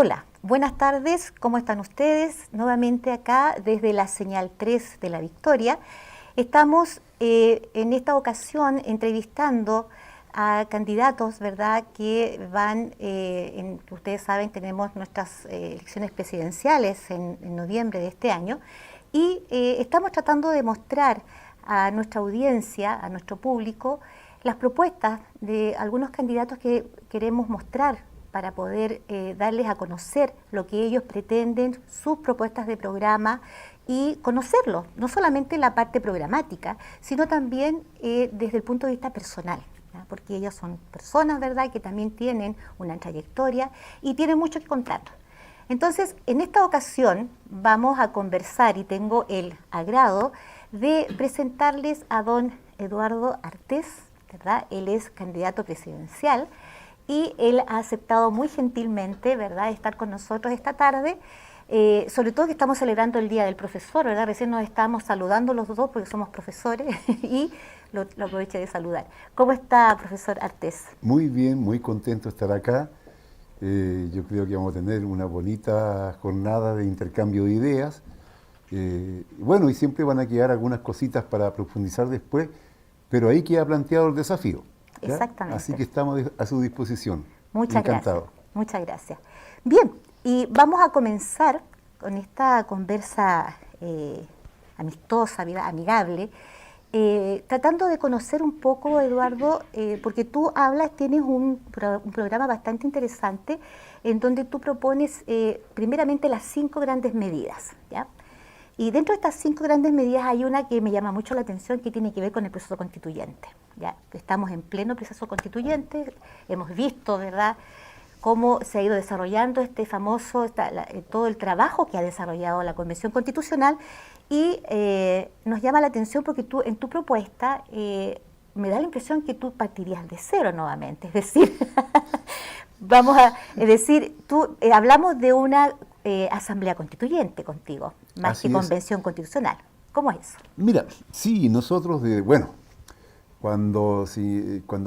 Hola, buenas tardes, ¿cómo están ustedes? Nuevamente acá desde la señal 3 de La Victoria. Estamos en esta ocasión entrevistando a candidatos, ¿verdad?, que van, ustedes saben, tenemos nuestras elecciones presidenciales en noviembre de este año y estamos tratando de mostrar a nuestra audiencia, a nuestro público, las propuestas de algunos candidatos que queremos mostrar para poder darles a conocer lo que ellos pretenden, sus propuestas de programa y conocerlos, no solamente la parte programática, sino también desde el punto de vista personal, ¿ya? Porque ellos son personas, ¿verdad?, que también tienen una trayectoria y tienen mucho que contarnos. Entonces, en esta ocasión vamos a conversar y tengo el agrado de presentarles a don Eduardo Artés, ¿verdad? Él es candidato presidencial y él ha aceptado muy gentilmente, ¿verdad?, estar con nosotros esta tarde, sobre todo que estamos celebrando el Día del Profesor, ¿verdad? Recién nos estábamos saludando los dos porque somos profesores y lo aproveché de saludar. ¿Cómo está, profesor Artés? Muy bien, muy contento de estar acá. Yo creo que vamos a tener una bonita jornada de intercambio de ideas. Bueno, y siempre van a quedar algunas cositas para profundizar después, pero ahí queda planteado el desafío, ¿ya? Exactamente. Así que estamos a su disposición. Muchas Encantado. gracias. Muchas gracias. Bien, y vamos a comenzar con esta conversa amistosa, amigable, tratando de conocer un poco, Eduardo, porque tú tienes un programa bastante interesante en donde tú propones primeramente las 5 grandes medidas, ¿ya? Y dentro de estas 5 grandes medidas hay una que me llama mucho la atención que tiene que ver con el proceso constituyente, ¿ya? Estamos en pleno proceso constituyente, hemos visto, ¿verdad?, cómo se ha ido desarrollando todo el trabajo que ha desarrollado la Convención Constitucional y nos llama la atención porque tú en tu propuesta me da la impresión que tú partirías de cero nuevamente, es decir, hablamos de una asamblea constituyente contigo, más Así que es. convención constitucional. ¿Cómo es eso? Mira, sí, nosotros, cuando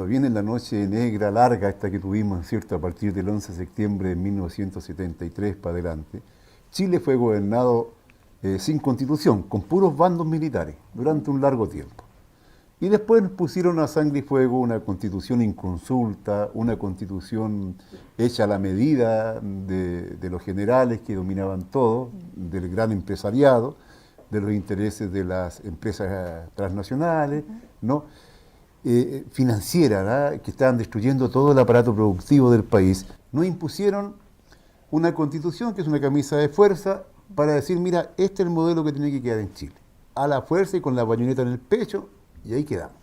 viene la noche negra larga esta que tuvimos, ¿cierto?, a partir del 11 de septiembre de 1973 para adelante, Chile fue gobernado sin constitución, con puros bandos militares, durante un largo tiempo. Y después nos pusieron a sangre y fuego una constitución inconsulta, una constitución hecha a la medida de los generales que dominaban todo, del gran empresariado, de los intereses de las empresas transnacionales, ¿no? Financieras, ¿no?, que estaban destruyendo todo el aparato productivo del país. Nos impusieron una constitución que es una camisa de fuerza para decir, mira, este es el modelo que tiene que quedar en Chile. A la fuerza y con la bayoneta en el pecho, y ahí quedamos.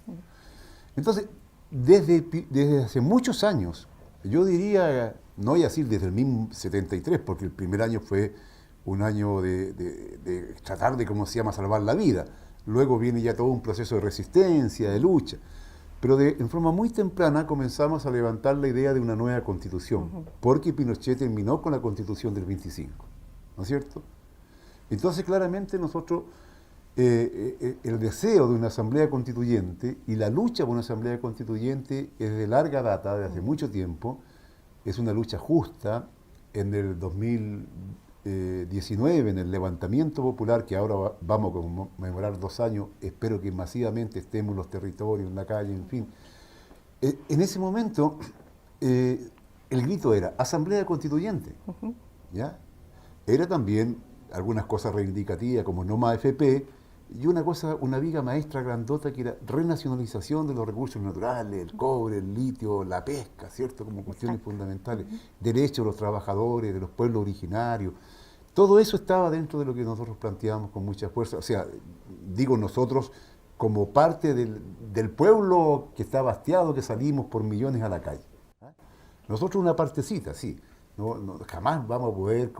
Entonces, desde hace muchos años, yo diría, no voy a decir desde el mismo 73, porque el primer año fue un año de tratar de, ¿cómo se llama?, salvar la vida. Luego viene ya todo un proceso de resistencia, de lucha. Pero en forma muy temprana comenzamos a levantar la idea de una nueva constitución, porque Pinochet terminó con la constitución del 25, ¿no es cierto? Entonces, claramente nosotros, el deseo de una asamblea constituyente y la lucha por una asamblea constituyente es de larga data, de hace mucho tiempo, es una lucha justa. En el 2019, en el levantamiento popular, que ahora vamos a conmemorar 2 años, espero que masivamente estemos en los territorios, en la calle, en fin. En ese momento, el grito era Asamblea Constituyente, ¿ya? Era también algunas cosas reivindicativas como no más FP, y una viga maestra grandota que era renacionalización de los recursos naturales, el cobre, el litio, la pesca, ¿cierto?, como cuestiones fundamentales, derechos de los trabajadores, de los pueblos originarios. Todo eso estaba dentro de lo que nosotros planteábamos con mucha fuerza. O sea, digo nosotros como parte del pueblo que está hastiado, que salimos por millones a la calle. Nosotros una partecita, sí. Jamás vamos a poder,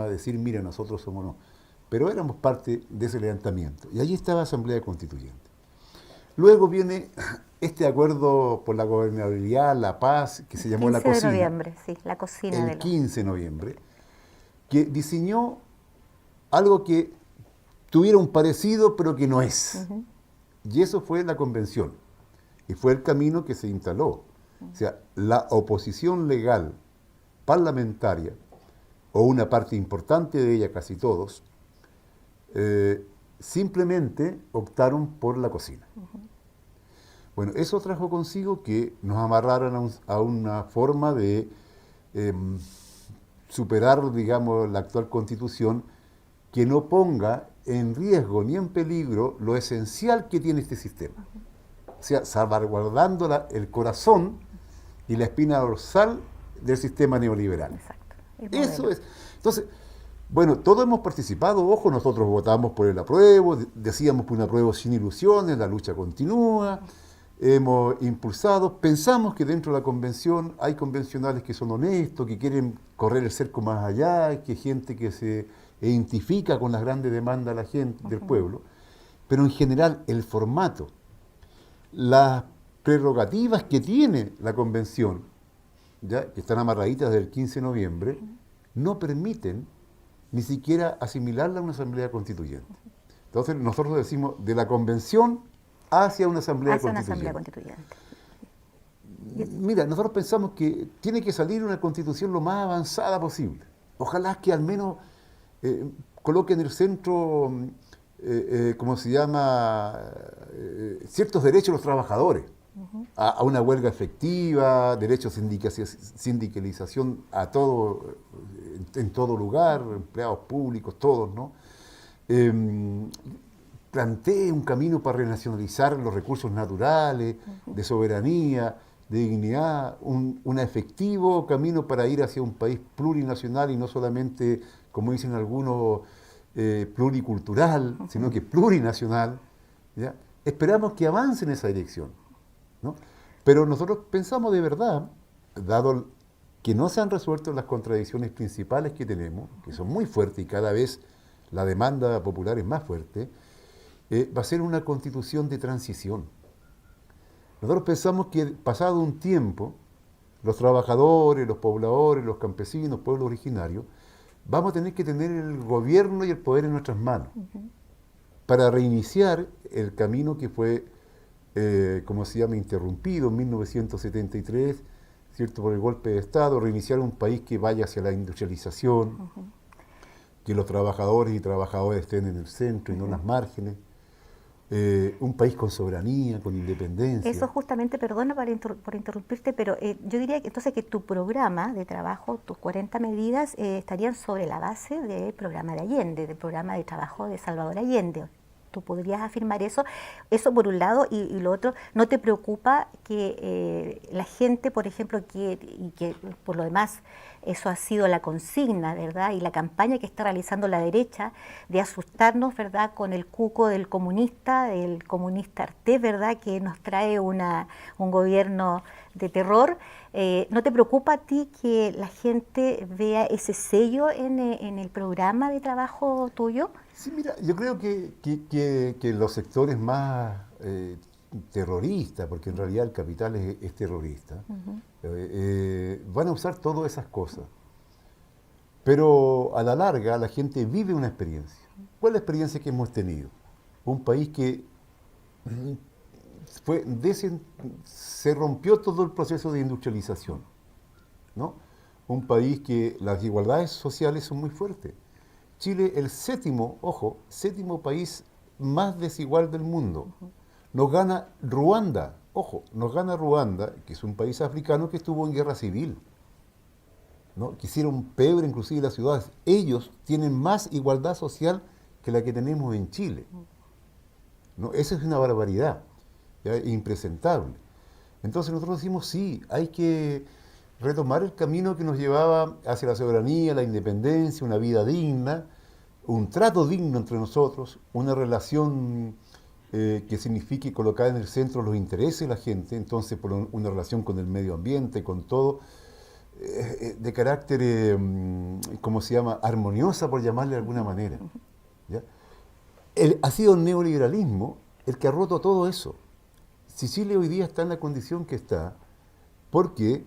decir, mira, nosotros somos no. Pero éramos parte de ese levantamiento. Y allí estaba la Asamblea Constituyente. Luego viene este acuerdo por la gobernabilidad, la paz, que se llamó la COSINA. 15 de noviembre, sí, la COSINA. El 15 de noviembre, que diseñó algo que tuviera un parecido, pero que no es. Y eso fue la convención. Y fue el camino que se instaló. O sea, la oposición legal parlamentaria o una parte importante de ella, casi todos, simplemente optaron por la cocina. Bueno, eso trajo consigo que nos amarraran a una forma de superar, digamos, la actual Constitución, que no ponga en riesgo ni en peligro lo esencial que tiene este sistema. O sea, salvaguardando el corazón y la espina dorsal del sistema neoliberal. Exacto. Eso es. Entonces, bueno, todos hemos participado, ojo, nosotros votamos por el apruebo, decíamos por un apruebo sin ilusiones, la lucha continúa, hemos impulsado, pensamos que dentro de la convención hay convencionales que son honestos, que quieren correr el cerco más allá, que hay gente que se identifica con las grandes demandas de la gente, del pueblo, pero en general el formato, las prerrogativas que tiene la convención, ¿ya?, que están amarraditas del 15 de noviembre, no permiten ni siquiera asimilarla a una asamblea constituyente. Entonces nosotros decimos de la convención hacia una asamblea constituyente. Mira, nosotros pensamos que tiene que salir una constitución lo más avanzada posible. Ojalá que al menos coloque en el centro, ¿cómo se llama?, ciertos derechos de los trabajadores, a una huelga efectiva, derechos de sindicalización a todo, en todo lugar, empleados públicos, todos, ¿no? Plantee un camino para renacionalizar los recursos naturales, de soberanía, de dignidad, un efectivo camino para ir hacia un país plurinacional y no solamente, como dicen algunos, pluricultural, sino que plurinacional, ¿ya? Esperamos que avance en esa dirección, ¿no? Pero nosotros pensamos de verdad, dado que no se han resuelto las contradicciones principales que tenemos, que son muy fuertes y cada vez la demanda popular es más fuerte, va a ser una constitución de transición. Nosotros pensamos que pasado un tiempo, los trabajadores, los pobladores, los campesinos, pueblos originarios, vamos a tener que tener el gobierno y el poder en nuestras manos para reiniciar el camino que fue, como se llama, interrumpido en 1973, ¿cierto?, por el golpe de Estado, reiniciar un país que vaya hacia la industrialización, que los trabajadores y trabajadoras estén en el centro y no en las márgenes. Un país con soberanía, con independencia. Eso justamente, perdona por interrumpirte, pero yo diría que entonces que tu programa de trabajo, tus 40 medidas, estarían sobre la base del programa de Allende, del programa de trabajo de Salvador Allende. ¿Tú podrías afirmar eso? Eso por un lado, y lo otro, ¿no te preocupa que la gente, por ejemplo, y que por lo demás eso ha sido la consigna, ¿verdad?, y la campaña que está realizando la derecha de asustarnos, ¿verdad?, con el cuco del comunista Artés, ¿verdad?, que nos trae un gobierno de terror? ¿No te preocupa a ti que la gente vea ese sello en el programa de trabajo tuyo? Sí, mira, yo creo que los sectores más terroristas, porque en realidad el capital es terrorista, van a usar todas esas cosas. Pero a la larga la gente vive una experiencia. ¿Cuál es la experiencia que hemos tenido? Un país que se rompió todo el proceso de industrialización, ¿no? Un país que las desigualdades sociales son muy fuertes. Chile, el séptimo país más desigual del mundo. Nos gana Ruanda, que es un país africano que estuvo en guerra civil, ¿no?, que hicieron pebre inclusive las ciudades. Ellos tienen más igualdad social que la que tenemos en Chile, ¿no? Eso es una barbaridad, ¿ya?, impresentable. Entonces nosotros decimos, sí, hay que retomar el camino que nos llevaba hacia la soberanía, la independencia, una vida digna, un trato digno entre nosotros, una relación que signifique colocar en el centro los intereses de la gente, entonces por una relación con el medio ambiente, con todo, de carácter, ¿cómo se llama?, armoniosa, por llamarle de alguna manera, ¿ya? Ha sido el neoliberalismo el que ha roto todo eso. Si Chile hoy día está en la condición que está, porque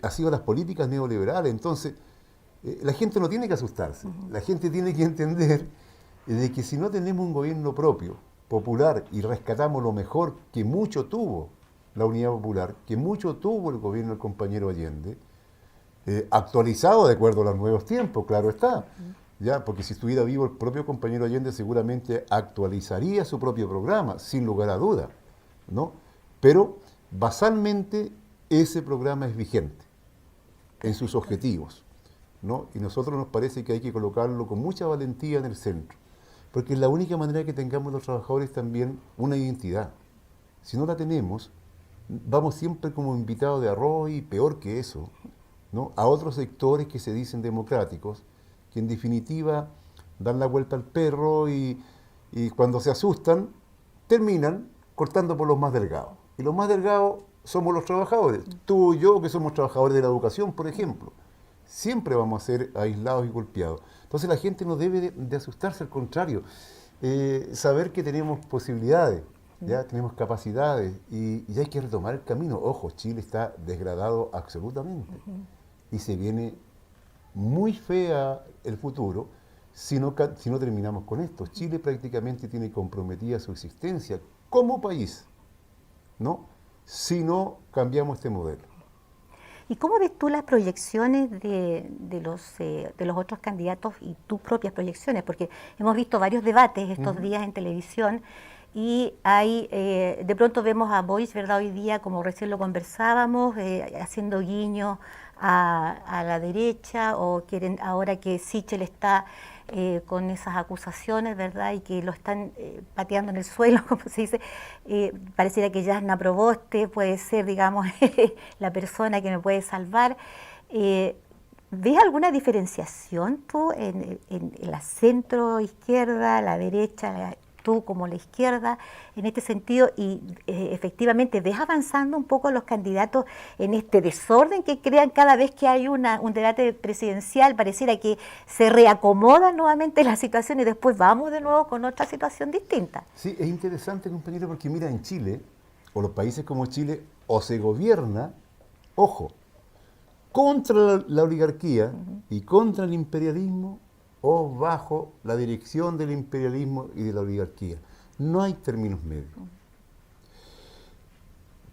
ha sido las políticas neoliberales. Entonces, la gente no tiene que asustarse, la gente tiene que entender de que si no tenemos un gobierno propio, popular, y rescatamos lo mejor que mucho tuvo la Unidad Popular, que mucho tuvo el gobierno del compañero Allende, actualizado de acuerdo a los nuevos tiempos, claro está. ¿Ya? Porque si estuviera vivo el propio compañero Allende seguramente actualizaría su propio programa, sin lugar a duda, ¿no? Pero basalmente ese programa es vigente en sus objetivos, ¿no? Y nosotros nos parece que hay que colocarlo con mucha valentía en el centro, porque es la única manera que tengamos los trabajadores también una identidad. Si no la tenemos, vamos siempre como invitados de arroz y peor que eso, ¿no? A otros sectores que se dicen democráticos, que en definitiva dan la vuelta al perro y cuando se asustan terminan cortando por los más delgados. Y los más delgados somos los trabajadores. Tú y yo, que somos trabajadores de la educación, por ejemplo, siempre vamos a ser aislados y golpeados. Entonces la gente no debe de asustarse, al contrario. Saber que tenemos posibilidades, ya tenemos capacidades y hay que retomar el camino. Ojo, Chile está degradado absolutamente y se viene muy fea el futuro si no terminamos con esto. Chile prácticamente tiene comprometida su existencia como país, ¿no? Si no cambiamos este modelo. ¿Y cómo ves tú las proyecciones de los otros candidatos y tus propias proyecciones? Porque hemos visto varios debates estos días en televisión y hay, de pronto vemos a Boris, ¿verdad? Hoy día, como recién lo conversábamos, haciendo guiños a la derecha, o quieren ahora que Sichel está con esas acusaciones, ¿verdad? Y que lo están pateando en el suelo, como se dice. Pareciera que Jasna Proboste puede ser, digamos, la persona que me puede salvar. ¿Ves alguna diferenciación tú en la centro izquierda, la derecha, tú como la izquierda, en este sentido? Y efectivamente, ¿ves avanzando un poco los candidatos en este desorden que crean cada vez que hay un debate presidencial? Pareciera que se reacomoda nuevamente la situación y después vamos de nuevo con otra situación distinta. Sí, es interesante, compañero, porque mira, en Chile, o los países como Chile, o se gobierna, ojo, contra la oligarquía y contra el imperialismo, o bajo la dirección del imperialismo y de la oligarquía. No hay términos medios.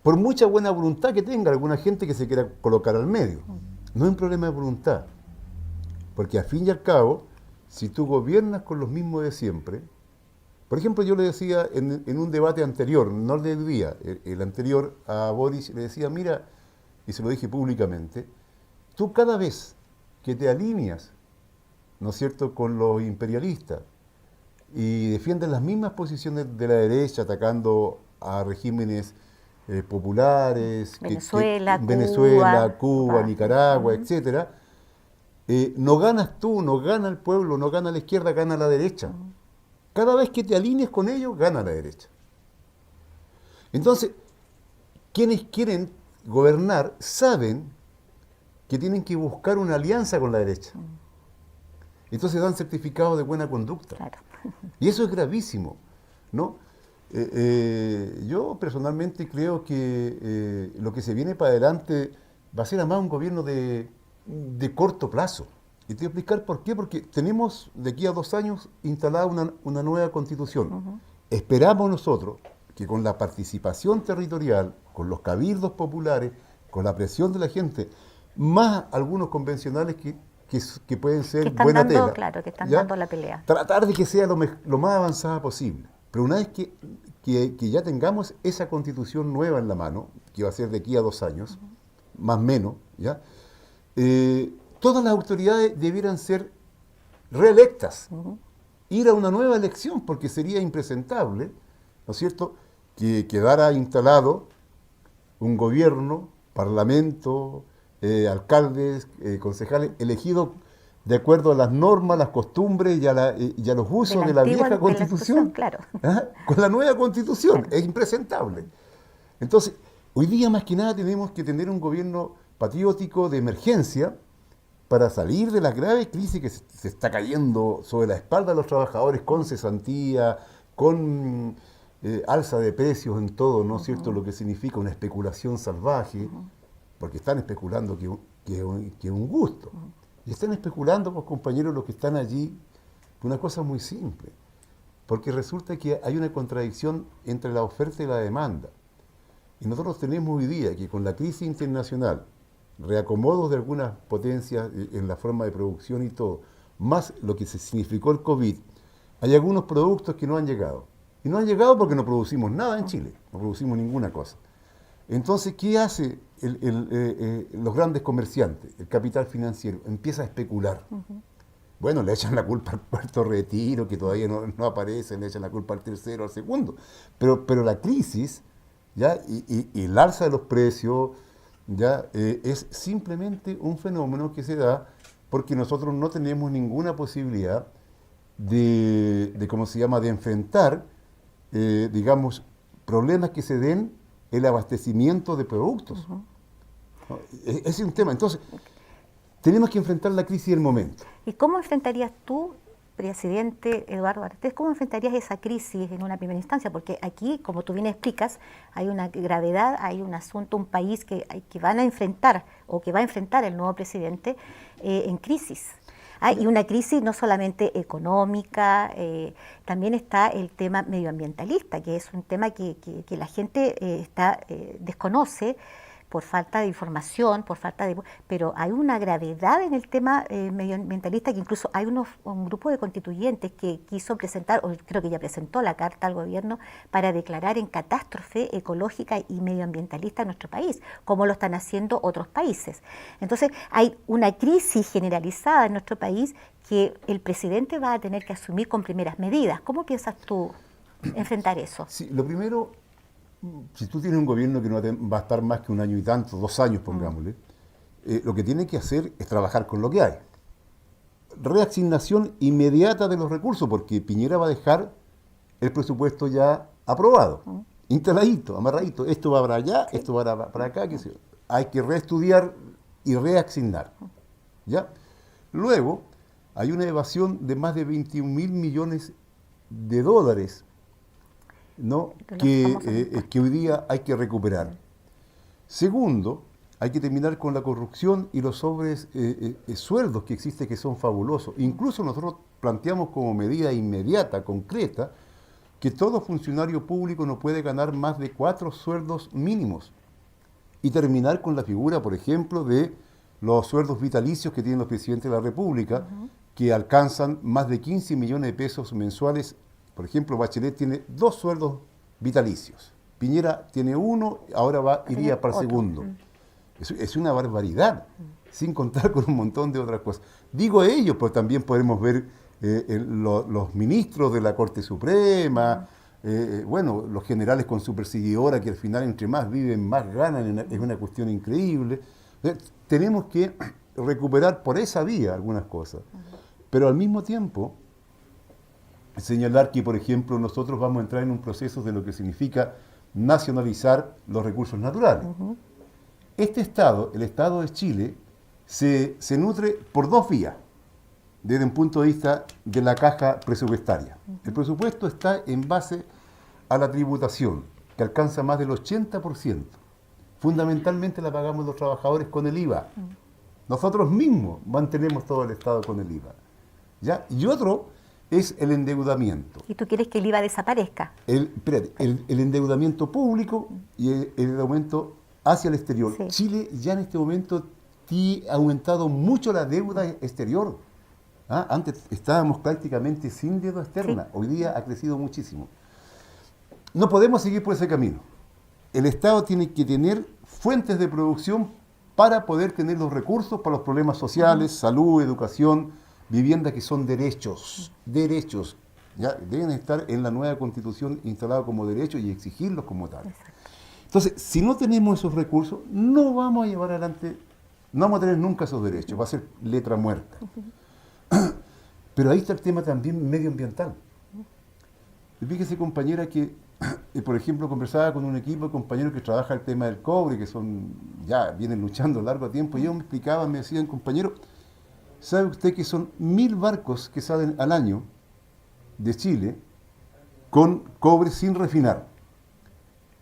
Por mucha buena voluntad que tenga alguna gente que se quiera colocar al medio, no es un problema de voluntad, porque al fin y al cabo, si tú gobiernas con los mismos de siempre, por ejemplo, yo le decía en un debate anterior, no el de hoy día, el anterior a Boris, le decía, mira, y se lo dije públicamente, tú cada vez que te alineas, ¿no es cierto?, con los imperialistas y defienden las mismas posiciones de la derecha, atacando a regímenes populares, Venezuela, Cuba, Nicaragua, etcétera, no ganas tú, no gana el pueblo, no gana la izquierda, gana la derecha. Cada vez que te alinees con ellos, gana la derecha. Entonces, quienes quieren gobernar saben que tienen que buscar una alianza con la derecha. Entonces dan certificado de buena conducta. Claro. Y eso es gravísimo, ¿no? Yo personalmente creo que lo que se viene para adelante va a ser además un gobierno de corto plazo. Y te voy a explicar por qué. Porque tenemos de aquí a 2 años instalada una nueva constitución. Esperamos nosotros que con la participación territorial, con los cabildos populares, con la presión de la gente, más algunos convencionales que pueden ser buena tela. Claro, que están ¿ya? dando la pelea. Tratar de que sea lo más avanzada posible. Pero una vez que ya tengamos esa constitución nueva en la mano, que va a ser de aquí a 2 años, más o menos, ¿ya? Todas las autoridades debieran ser reelectas, ir a una nueva elección, porque sería impresentable, ¿no es cierto?, que quedara instalado un gobierno, parlamento, alcaldes, concejales, elegidos de acuerdo a las normas, las costumbres y a los usos de la vieja constitución, claro. ¿Ah? Con la nueva constitución. Claro. Es impresentable. Entonces, hoy día más que nada tenemos que tener un gobierno patriótico de emergencia para salir de la grave crisis que se está cayendo sobre la espalda de los trabajadores, con cesantía, con alza de precios en todo, ¿no es cierto?, lo que significa una especulación salvaje, porque están especulando que es un gusto. Y están especulando, pues, compañeros, los que están allí, una cosa muy simple, porque resulta que hay una contradicción entre la oferta y la demanda. Y nosotros tenemos hoy día que con la crisis internacional reacomodos de algunas potencias en la forma de producción y todo, más lo que se significó el COVID, hay algunos productos que no han llegado. Y no han llegado porque no producimos nada en Chile, no producimos ninguna cosa. Entonces, ¿qué hace los grandes comerciantes, el capital financiero? Empieza a especular. Bueno, le echan la culpa al Puerto Retiro, que todavía no aparece, le echan la culpa al tercero, al segundo. Pero la crisis, ¿ya? Y el alza de los precios, ¿ya? Es simplemente un fenómeno que se da porque nosotros no tenemos ninguna posibilidad de ¿cómo se llama?, de enfrentar, digamos, problemas que se den el abastecimiento de productos. ¿No? Ese es un tema. Entonces, tenemos que enfrentar la crisis del momento. ¿Y cómo enfrentarías tú, presidente Eduardo Artés, cómo enfrentarías esa crisis en una primera instancia? Porque aquí, como tú bien explicas, hay una gravedad, hay un asunto, un país que van a enfrentar o que va a enfrentar el nuevo presidente en crisis. Y una crisis no solamente económica, también está el tema medioambientalista, que es un tema que la gente desconoce por falta de información, pero hay una gravedad en el tema medioambientalista, que incluso hay un grupo de constituyentes que quiso presentar, o creo que ya presentó la carta al gobierno para declarar en catástrofe ecológica y medioambientalista nuestro país, como lo están haciendo otros países. Entonces hay una crisis generalizada en nuestro país que el presidente va a tener que asumir con primeras medidas. ¿Cómo piensas tú enfrentar eso? Sí, lo primero, si tú tienes un gobierno que no va a estar más que un año y tanto, 2 años, pongámosle, lo que tiene que hacer es trabajar con lo que hay. Reasignación inmediata de los recursos, porque Piñera va a dejar el presupuesto ya aprobado, instaladito, amarradito. Esto va para allá, esto va para acá. Hay que reestudiar y reasignar. ¿Ya? Luego, hay una evasión de más de 21.000 millones de dólares, ¿no?, que hoy día hay que recuperar. Segundo, hay que terminar con la corrupción y los sueldos que existen, que son fabulosos. Incluso nosotros planteamos como medida inmediata, concreta, que todo funcionario público no puede ganar más de 4 sueldos mínimos. Y terminar con la figura, por ejemplo, de los sueldos vitalicios que tienen los presidentes de la República, que alcanzan más de 15 millones de pesos mensuales. Por ejemplo, Bachelet tiene 2 sueldos vitalicios. Piñera tiene 1, ahora iría para el segundo. Es una barbaridad, sin contar con un montón de otras cosas. Digo ellos, pero también podemos ver los ministros de la Corte Suprema, bueno, los generales con su perseguidora, que al final entre más viven, más ganan, es una cuestión increíble. Tenemos que recuperar por esa vía algunas cosas, pero al mismo tiempo señalar que, por ejemplo, nosotros vamos a entrar en un proceso de lo que significa nacionalizar los recursos naturales. Este Estado, el Estado de Chile, se nutre por 2 vías, desde un punto de vista de la caja presupuestaria. El presupuesto está en base a la tributación, que alcanza más del 80%. Fundamentalmente la pagamos los trabajadores con el IVA. Nosotros mismos mantenemos todo el Estado con el IVA. ¿Ya? Y otro es el endeudamiento. ¿Y tú quieres que el IVA desaparezca? El endeudamiento público y el aumento hacia el exterior. Sí. Chile ya en este momento ha aumentado mucho la deuda exterior. Antes estábamos prácticamente sin deuda externa. Sí. Hoy día ha crecido muchísimo. No podemos seguir por ese camino. El Estado tiene que tener fuentes de producción para poder tener los recursos para los problemas sociales, salud, educación, vivienda, que son derechos. Derechos. Ya deben estar en la nueva Constitución instalados como derechos y exigirlos como tales. Entonces, si no tenemos esos recursos, no vamos a llevar adelante, no vamos a tener nunca esos derechos, va a ser letra muerta. Pero ahí está el tema también medioambiental. Fíjese, compañera, que, por ejemplo, conversaba con un equipo de compañeros que trabaja el tema del cobre, que ya vienen luchando largo tiempo, y ellos me explicaban, me decían, compañero, ¿sabe usted que son 1000 barcos que salen al año de Chile con cobre sin refinar?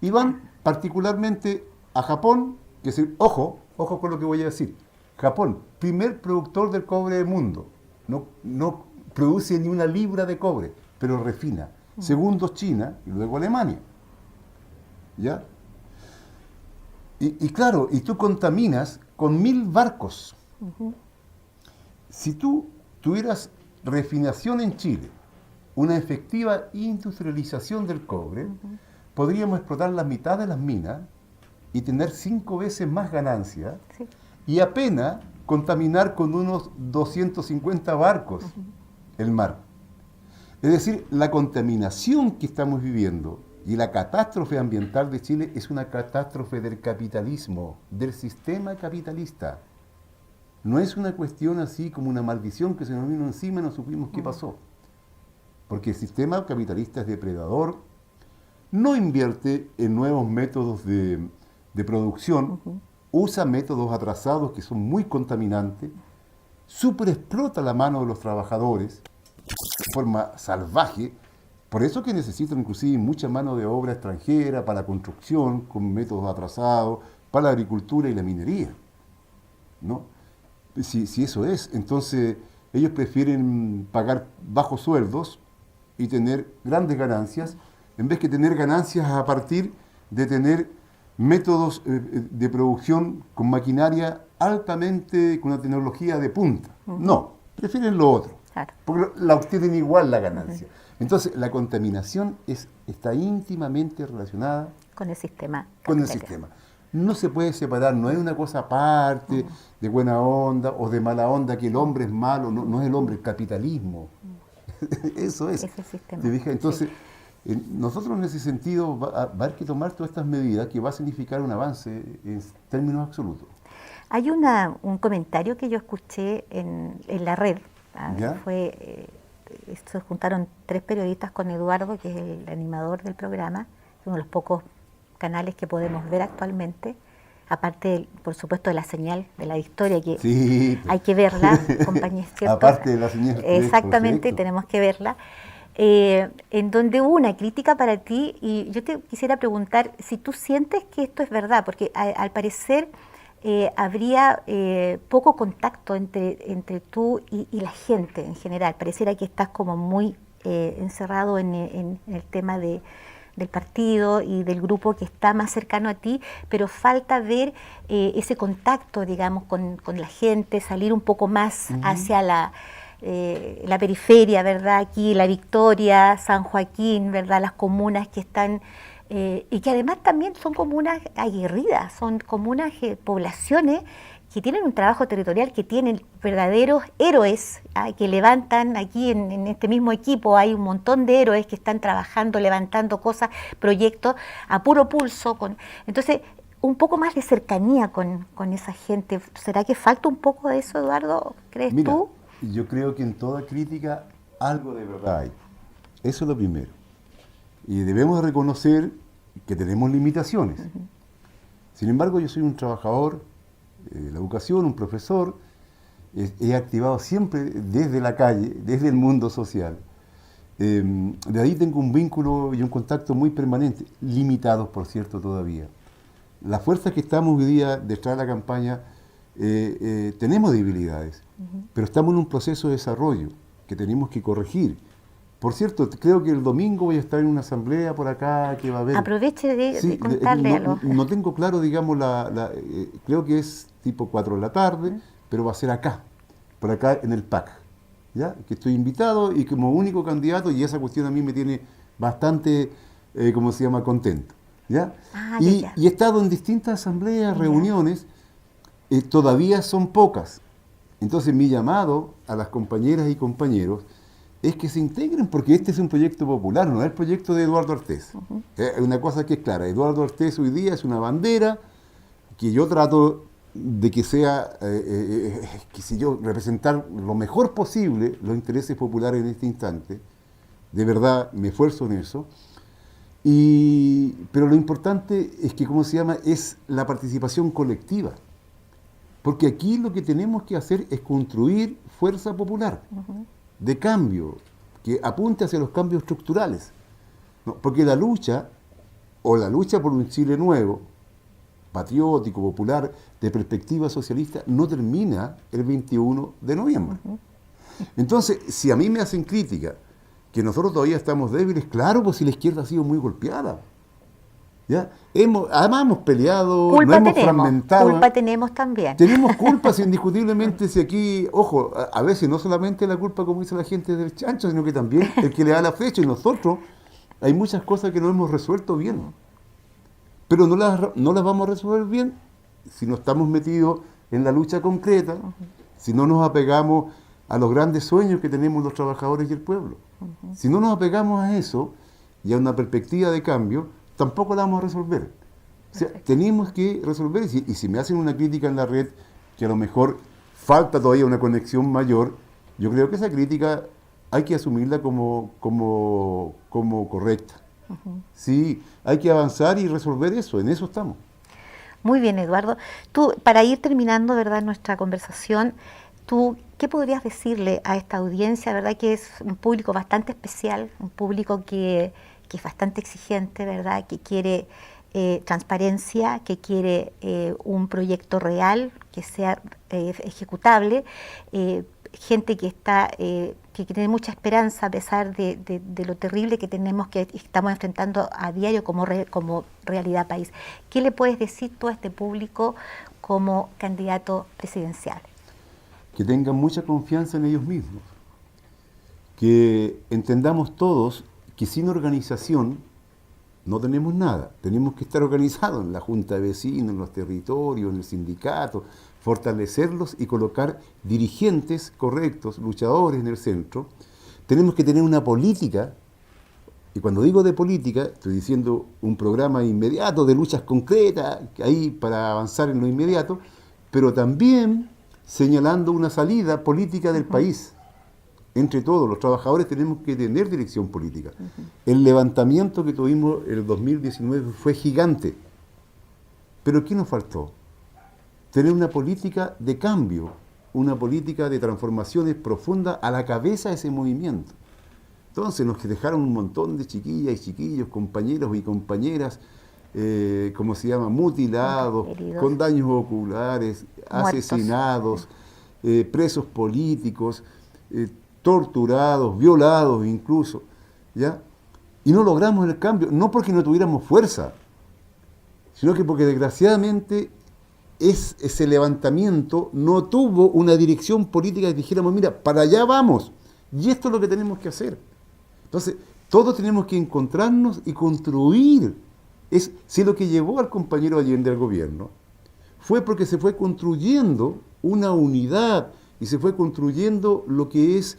Y van particularmente a Japón, que es ojo con lo que voy a decir. Japón, primer productor del cobre del mundo, no produce ni una libra de cobre, pero refina. Segundo, China y luego Alemania. ¿Ya? Y claro, y tú contaminas con 1000 barcos. Si tú tuvieras refinación en Chile, una efectiva industrialización del cobre, podríamos explotar la mitad de las minas y tener 5 veces más ganancia, Sí. y apenas contaminar con unos 250 barcos el mar. Es decir, la contaminación que estamos viviendo y la catástrofe ambiental de Chile es una catástrofe del capitalismo, del sistema capitalista. No es una cuestión así como una maldición que se nos vino encima y no supimos qué pasó. Porque el sistema capitalista es depredador, no invierte en nuevos métodos de producción, usa métodos atrasados que son muy contaminantes, superexplota la mano de los trabajadores de forma salvaje. Por eso que necesitan inclusive mucha mano de obra extranjera para la construcción, con métodos atrasados, para la agricultura y la minería, ¿no? Si eso es, entonces ellos prefieren pagar bajos sueldos y tener grandes ganancias, en vez que tener ganancias a partir de tener métodos de producción con maquinaria altamente, con una tecnología de punta. No, prefieren lo otro, Claro. porque la obtienen igual la ganancia. Entonces, la contaminación está íntimamente relacionada Con el sistema. con el capitalista. sistema. No se puede separar, no es una cosa aparte de buena onda o de mala onda, que el hombre es malo, no es el hombre, el capitalismo. Eso es. Es el sistema. ¿Te fijas? Entonces, nosotros en ese sentido va a haber que tomar todas estas medidas que va a significar un avance en términos absolutos. Hay un comentario que yo escuché en la red. ¿Ya? Se juntaron 3 periodistas con Eduardo, que es el animador del programa, uno de los pocos canales que podemos ver actualmente, aparte, por supuesto, de la señal de la victoria, que Sí, hay que verla, compañía, ¿cierto? aparte de la señal. Exactamente, perfecto. tenemos que verla. En donde hubo una crítica para ti, y yo te quisiera preguntar si tú sientes que esto es verdad, porque al parecer habría poco contacto entre tú y la gente en general. Pareciera que estás como muy encerrado en el tema del partido y del grupo que está más cercano a ti, pero falta ver ese contacto, digamos, con la gente, salir un poco más hacia la periferia, ¿verdad? Aquí La Victoria, San Joaquín, ¿verdad? Las comunas que están, y que además también son comunas aguerridas, son comunas, poblaciones que tienen un trabajo territorial, que tienen verdaderos héroes, que levantan aquí en este mismo equipo, hay un montón de héroes que están trabajando, levantando cosas, proyectos a puro pulso. Entonces, un poco más de cercanía con esa gente. ¿Será que falta un poco de eso, Eduardo? ¿Crees Mira, tú? yo creo que en toda crítica algo de verdad hay. Eso es lo primero. Y debemos reconocer que tenemos limitaciones. Sin embargo, yo soy un trabajador de la educación, un profesor. He activado siempre desde la calle, desde el mundo social. De ahí tengo un vínculo y un contacto muy permanente, limitados, por cierto, todavía. Las fuerzas que estamos hoy día detrás de la campaña, tenemos debilidades, pero estamos en un proceso de desarrollo que tenemos que corregir. Por cierto, creo que el domingo voy a estar en una asamblea por acá que va a haber... Aproveche de Sí, contarle a los... no tengo claro, digamos, creo que es tipo 4 de la tarde, pero va a ser acá, por acá en el PAC, ¿ya? Que estoy invitado y como único candidato, y esa cuestión a mí me tiene bastante, ¿cómo se llama?, contento, ¿ya? Y he estado en distintas asambleas, reuniones, todavía son pocas. Entonces mi llamado a las compañeras y compañeros es que se integren, porque este es un proyecto popular, no es el proyecto de Eduardo Artés. Una cosa que es clara, Eduardo Artés hoy día es una bandera que yo trato de que sea, qué sé yo, representar lo mejor posible los intereses populares en este instante. De verdad, me esfuerzo en eso. Pero lo importante es que, ¿cómo se llama?, es la participación colectiva. Porque aquí lo que tenemos que hacer es construir fuerza popular, de cambio, que apunte hacia los cambios estructurales. ¿No? Porque la lucha por un Chile nuevo, patriótico, popular, de perspectiva socialista, no termina el 21 de noviembre. Entonces, si a mí me hacen crítica que nosotros todavía estamos débiles, claro, pues si la izquierda ha sido muy golpeada. ¿Ya? Además hemos peleado, nos Culpa hemos tenemos, fragmentado. culpa tenemos también. Tenemos culpas indiscutiblemente si aquí, ojo, a veces no solamente la culpa, como dice la gente, del chancho, sino que también el que le da la flecha y nosotros, hay muchas cosas que no hemos resuelto bien. Pero no las vamos a resolver bien si no estamos metidos en la lucha concreta, si no nos apegamos a los grandes sueños que tenemos los trabajadores y el pueblo. Si no nos apegamos a eso y a una perspectiva de cambio, tampoco la vamos a resolver. O sea, tenemos que resolver, y si me hacen una crítica en la red, que a lo mejor falta todavía una conexión mayor, yo creo que esa crítica hay que asumirla como correcta. Sí, hay que avanzar y resolver eso, en eso estamos. Muy bien, Eduardo. Tú, para ir terminando, ¿verdad?, nuestra conversación, tú, ¿qué podrías decirle a esta audiencia, verdad, que es un público bastante especial, un público que es bastante exigente, ¿verdad?, que quiere transparencia, que quiere un proyecto real, que sea ejecutable, gente que está que tiene mucha esperanza a pesar de lo terrible que estamos enfrentando a diario como realidad país? ¿Qué le puedes decir tú a este público como candidato presidencial? Que tengan mucha confianza en ellos mismos, que entendamos todos que sin organización no tenemos nada. Tenemos que estar organizados en la junta de vecinos, en los territorios, en el sindicato, fortalecerlos y colocar dirigentes correctos, luchadores en el centro. Tenemos que tener una política, y cuando digo de política, estoy diciendo un programa inmediato de luchas concretas, ahí para avanzar en lo inmediato, pero también señalando una salida política del país. Entre todos, los trabajadores tenemos que tener dirección política. El levantamiento que tuvimos en el 2019 fue gigante. Pero ¿qué nos faltó? Tener una política de cambio, una política de transformaciones profundas a la cabeza de ese movimiento. Entonces nos dejaron un montón de chiquillas y chiquillos, compañeros y compañeras, ¿cómo se llama?, mutilados, con daños oculares, muertos, asesinados, presos políticos, torturados, violados incluso, ¿ya? Y no logramos el cambio, no porque no tuviéramos fuerza, sino que porque desgraciadamente ese levantamiento no tuvo una dirección política que dijéramos, mira, para allá vamos, y esto es lo que tenemos que hacer. Entonces, todos tenemos que encontrarnos y construir. Si lo que llevó al compañero Allende al gobierno fue porque se fue construyendo una unidad y se fue construyendo lo que es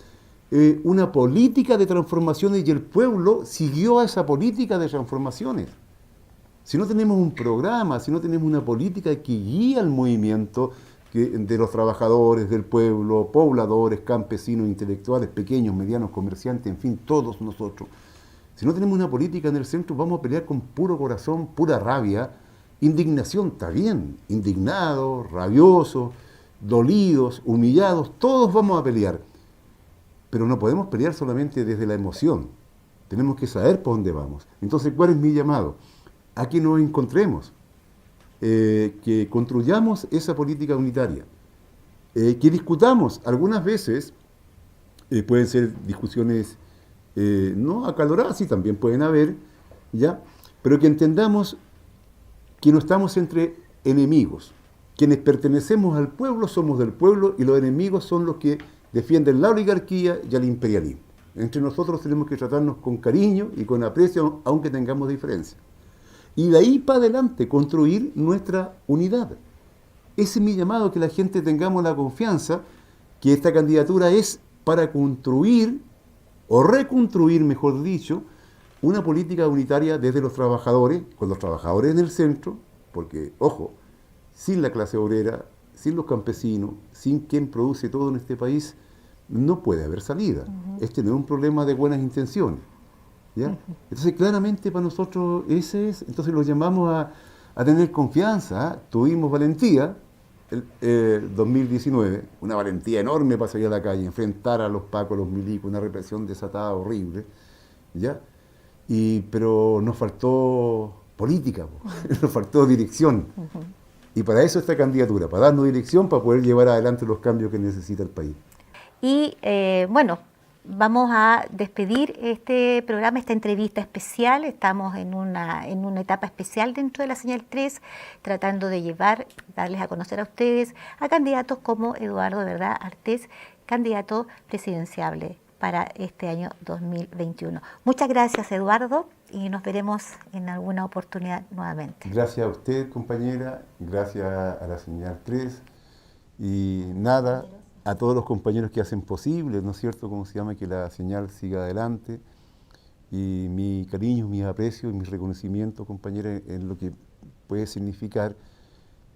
una política de transformaciones, y el pueblo siguió a esa política de transformaciones. Si no tenemos un programa, si no tenemos una política que guía el movimiento de los trabajadores, del pueblo, pobladores, campesinos, intelectuales, pequeños, medianos, comerciantes, en fin, todos nosotros, si no tenemos una política en el centro, vamos a pelear con puro corazón, pura rabia, indignación, está bien, indignados, rabiosos, dolidos, humillados, todos vamos a pelear. Pero no podemos pelear solamente desde la emoción. Tenemos que saber por dónde vamos. Entonces, ¿cuál es mi llamado? A que nos encontremos, que construyamos esa política unitaria, que discutamos. Algunas veces pueden ser discusiones no acaloradas, sí, también pueden haber, ¿ya? Pero que entendamos que no estamos entre enemigos. Quienes pertenecemos al pueblo somos del pueblo, y los enemigos son los que defienden la oligarquía y al imperialismo. Entre nosotros tenemos que tratarnos con cariño y con aprecio, aunque tengamos diferencias. Y de ahí para adelante construir nuestra unidad. Ese es mi llamado, que la gente tengamos la confianza que esta candidatura es para construir, o reconstruir, mejor dicho, una política unitaria desde los trabajadores, con los trabajadores en el centro, porque, ojo, sin la clase obrera, sin los campesinos, sin quien produce todo en este país, no puede haber salida. Este no es un problema de buenas intenciones, ¿ya? Entonces, claramente para nosotros ese es. Entonces los llamamos a tener confianza. Tuvimos valentía el 2019, una valentía enorme para salir a la calle, enfrentar a los pacos, a los milicos, una represión desatada horrible, ¿ya? Pero nos faltó política, nos faltó dirección. Y para eso esta candidatura, para darnos dirección, para poder llevar adelante los cambios que necesita el país. Y bueno, vamos a despedir este programa, esta entrevista especial. Estamos en una etapa especial dentro de la Señal 3, tratando de darles a conocer a ustedes a candidatos como Eduardo, ¿verdad?, Artés, candidato presidenciable para este año 2021. Muchas gracias, Eduardo, y nos veremos en alguna oportunidad nuevamente. Gracias a usted, compañera, gracias a la Señal 3 y nada, a todos los compañeros que hacen posible, ¿no es cierto?, ¿cómo se llama?, que la señal siga adelante. Y mi cariño, mis aprecios y mis reconocimientos, compañera, en lo que puede significar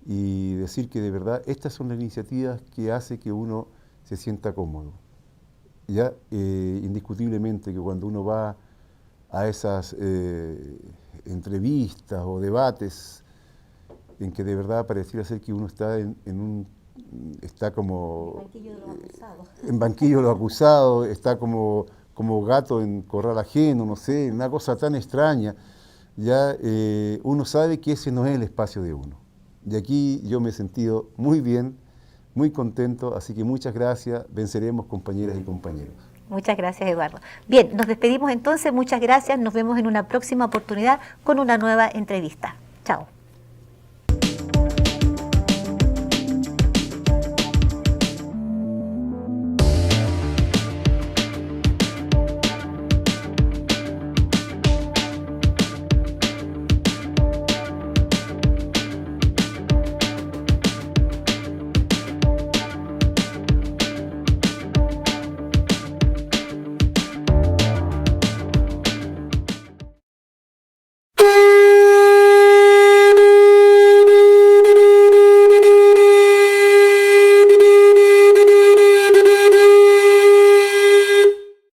y decir que de verdad estas son las iniciativas que hace que uno se sienta cómodo. Ya, indiscutiblemente que cuando uno va a esas entrevistas o debates en que de verdad pareciera ser que uno está está como en banquillo de los acusados, está como gato en corral ajeno, no sé, una cosa tan extraña, ya uno sabe que ese no es el espacio de uno. Y aquí yo me he sentido muy bien, muy contento, así que muchas gracias, venceremos, compañeras y compañeros. Muchas gracias, Eduardo. Bien, nos despedimos entonces, muchas gracias, nos vemos en una próxima oportunidad con una nueva entrevista. Chao.